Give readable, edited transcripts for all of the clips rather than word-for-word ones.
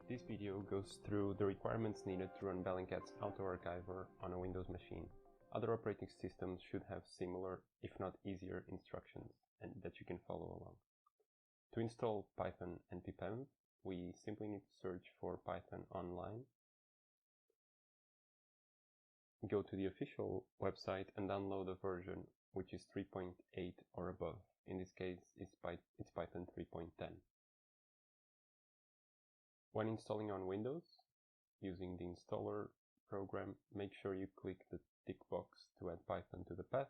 This video goes through the requirements needed to run Bellingcat's AutoArchiver on a Windows machine. Other operating systems should have similar, if not easier, instructions and that you can follow along. To install Python and pipenv, we simply need to search for Python online, go to the official website and download a version which is 3.8 or above. In this case, it's Python 3.10. When installing on Windows, using the installer program, make sure you click the tick box to add Python to the path.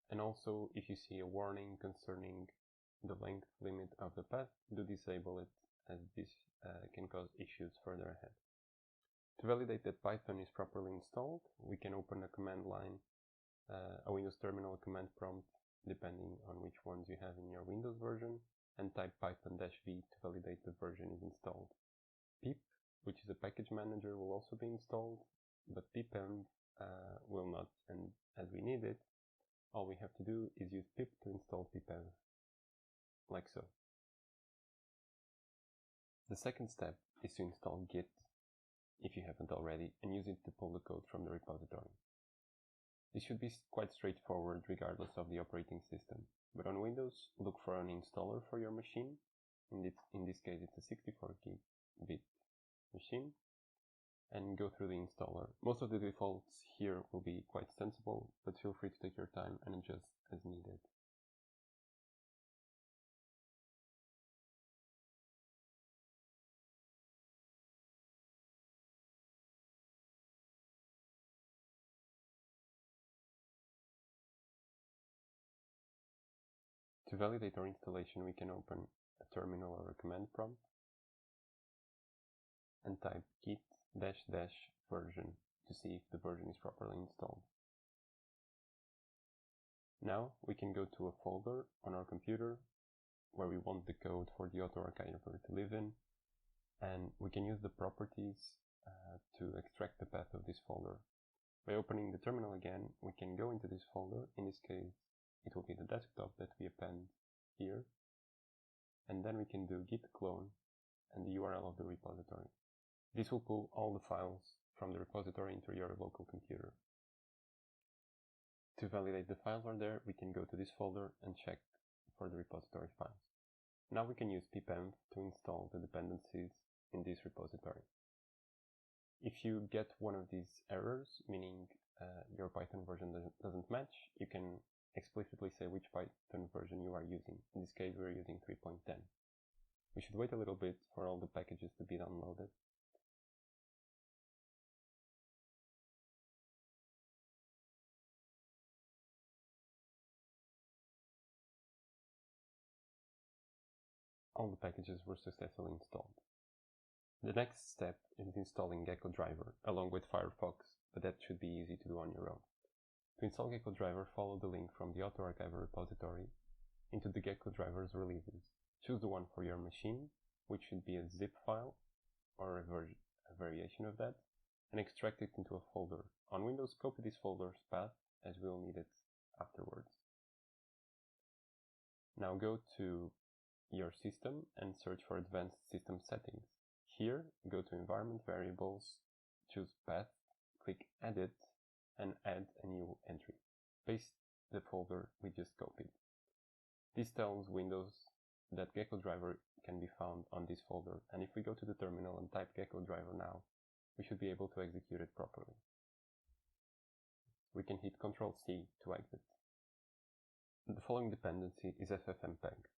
And also, if you see a warning concerning the length limit of the path, do disable it, as this can cause issues further ahead. To validate that Python is properly installed, we can open a command line, a Windows terminal command prompt, depending on which ones you have in your Windows version, and type python-v to validate the version is installed. Pip, which is a package manager, will also be installed, but pipenv will not, and as we need it, all we have to do is use pip to install pipenv, like so. The second step is to install Git, if you haven't already, and use it to pull the code from the repository. This should be quite straightforward regardless of the operating system, but on Windows, look for an installer for your machine. In this case, it's a 64-bit machine, and go through the installer. Most of the defaults here will be quite sensible, but feel free to take your time and adjust as needed. To validate our installation, we can open a terminal or a command prompt and type git -- version to see if the version is properly installed. Now we can go to a folder on our computer where we want the code for the AutoArchiver to live in, and we can use the properties to extract the path of this folder. By opening the terminal again, we can go into this folder. In this case, it will be the desktop that we append here, and then we can do git clone and the URL of the repository. This will pull all the files from the repository into your local computer. To validate the files are there, we can go to this folder and check for the repository files. Now we can use pipenv to install the dependencies in this repository. If you get one of these errors, meaning your Python version doesn't match, you can explicitly say which Python version you are using. In this case, we're using 3.10. We should wait a little bit for all the packages to be downloaded. All the packages were successfully installed. The next step is installing Geckodriver along with Firefox, but that should be easy to do on your own. To install Geckodriver, follow the link from the AutoArchiver repository into the Geckodriver's releases. Choose the one for your machine, which should be a zip file or a variation of that, and extract it into a folder. On Windows, copy this folder's path as we'll need it afterwards. Now go to your system and search for Advanced System Settings. Here, go to Environment Variables, choose Path, click Edit, and add a new entry. Paste the folder we just copied. This tells Windows that Geckodriver can be found on this folder, and if we go to the terminal and type Geckodriver now, we should be able to execute it properly. We can hit Ctrl+C to exit. The following dependency is FFMPEG.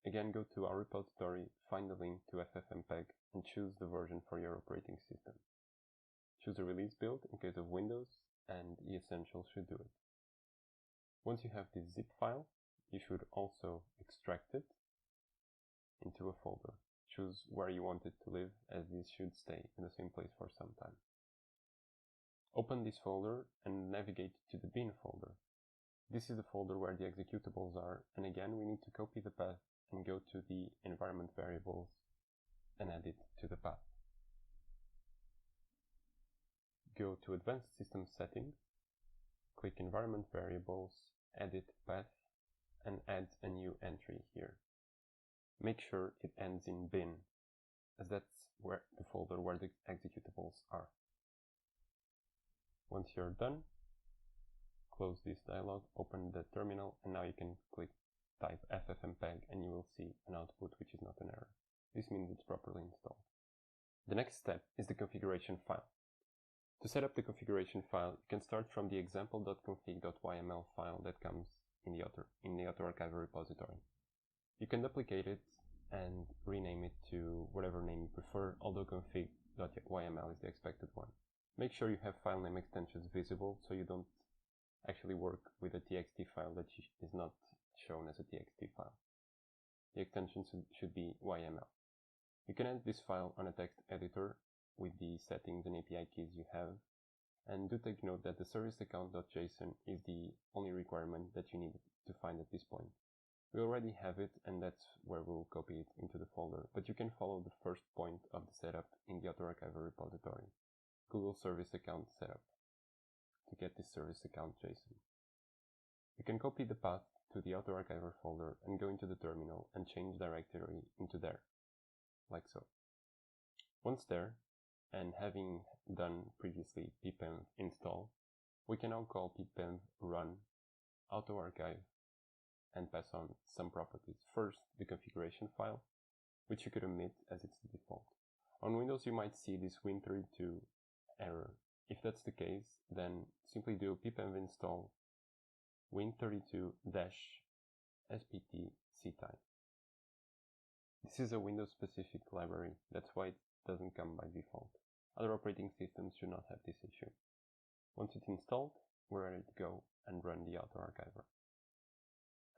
Again, go to our repository, find the link to FFMPEG, and choose the version for your operating system. Choose a release build in case of Windows, and the Essentials should do it. Once you have this zip file, you should also extract it into a folder. Choose where you want it to live, as this should stay in the same place for some time. Open this folder and navigate to the bin folder. This is the folder where the executables are, and again we need to copy the path and go to the environment variables and add it to the path. Go to Advanced System Settings, click Environment Variables, Edit Path, and add a new entry here. make sure it ends in bin, as that's where the folder where the executables are. Once you're done, close this dialog, open the terminal, and now you can type FFMPEG and you will see an output which is not an error. This means it's properly installed. The next step is the configuration file. To set up the configuration file, you can start from the example.config.yml file that comes in the AutoArchiver repository. You can duplicate it and rename it to whatever name you prefer, although config.yml is the expected one. Make sure you have file name extensions visible so you don't actually work with a txt file that is not shown as a txt file. The extension should be YML. You can edit this file on a text editor with the settings and API keys you have, and do take note that the service account.json is the only requirement that you need to find at this point. We already have it, and that's where we'll copy it into the folder, but you can follow the first point of the setup in the AutoArchiver repository, Google Service Account Setup, to get this service account JSON. You can copy the path to the AutoArchiver folder and go into the terminal and change directory into there, like so. Once there, and having done previously pipenv install, we can now call pipenv run autoarchive and pass on some properties. First, the configuration file, which you could omit as it's the default. On Windows you might see this win32 error. If that's the case, then simply do pipenv install win32-spt ctype. This is a Windows specific library, that's why it doesn't come by default. Other operating systems should not have this issue. Once it's installed, we're ready to go and run the AutoArchiver.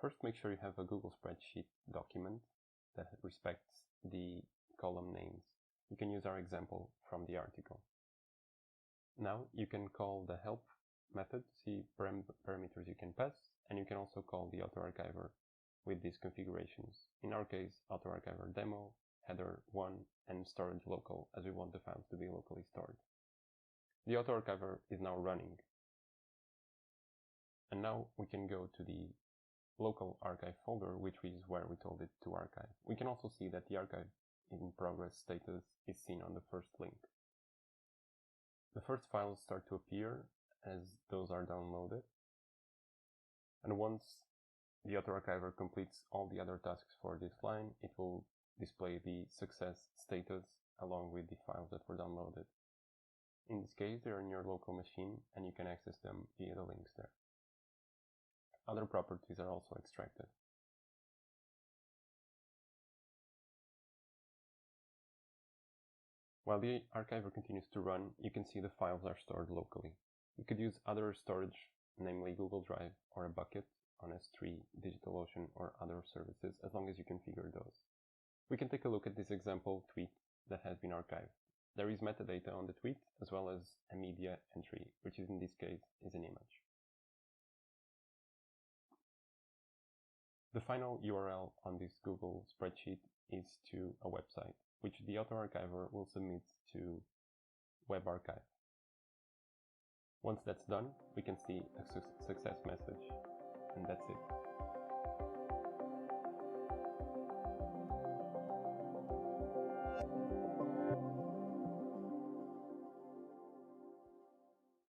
First, make sure you have a Google spreadsheet document that respects the column names. You can use our example from the article. Now you can call the help method to see parameters you can pass, and you can also call the AutoArchiver with these configurations. In our case, AutoArchiver demo, header 1, and storage local, as we want the files to be locally stored. The AutoArchiver is now running. And now we can go to the local archive folder, which is where we told it to archive. We can also see that the archive in progress status is seen on the first link. The first files start to appear as those are downloaded. And once the AutoArchiver completes all the other tasks for this line, it will display the success status along with the files that were downloaded. In this case, they are in your local machine and you can access them via the links there. Other properties are also extracted. While the archiver continues to run, you can see the files are stored locally. You could use other storage, namely Google Drive or a bucket on S3, DigitalOcean or other services, as long as you configure those. We can take a look at this example tweet that has been archived. There is metadata on the tweet, as well as a media entry, which in this case is an image. The final URL on this Google spreadsheet is to a website, which the AutoArchiver will submit to Web Archive. Once that's done, we can see a success message, and that's it.